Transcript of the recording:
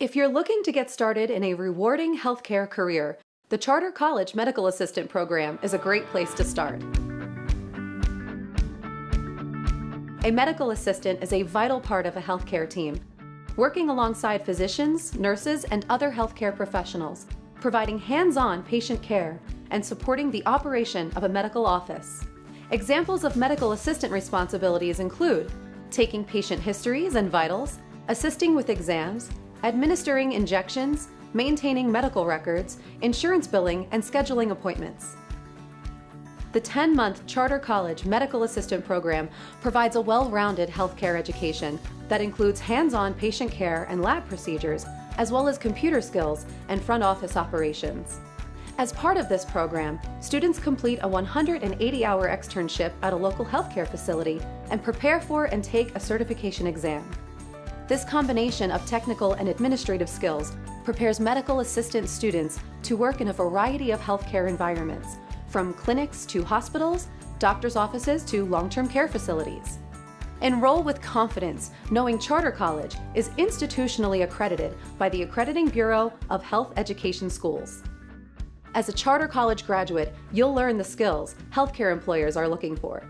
If you're looking to get started in a rewarding healthcare career, the Charter College Medical Assistant Program is a great place to start. A medical assistant is a vital part of a healthcare team, working alongside physicians, nurses, and other healthcare professionals, providing hands-on patient care and supporting the operation of a medical office. Examples of medical assistant responsibilities include taking patient histories and vitals, assisting with exams, administering injections, maintaining medical records, insurance billing, and scheduling appointments. The 10-month Charter College Medical Assistant Program provides a well-rounded healthcare education that includes hands-on patient care and lab procedures, as well as computer skills and front office operations. As part of this program, students complete a 180-hour externship at a local healthcare facility and prepare for and take a certification exam. This combination of technical and administrative skills prepares medical assistant students to work in a variety of healthcare environments, from clinics to hospitals, doctors' offices to long-term care facilities. Enroll with confidence, knowing Charter College is institutionally accredited by the Accrediting Bureau of Health Education Schools. As a Charter College graduate, you'll learn the skills healthcare employers are looking for.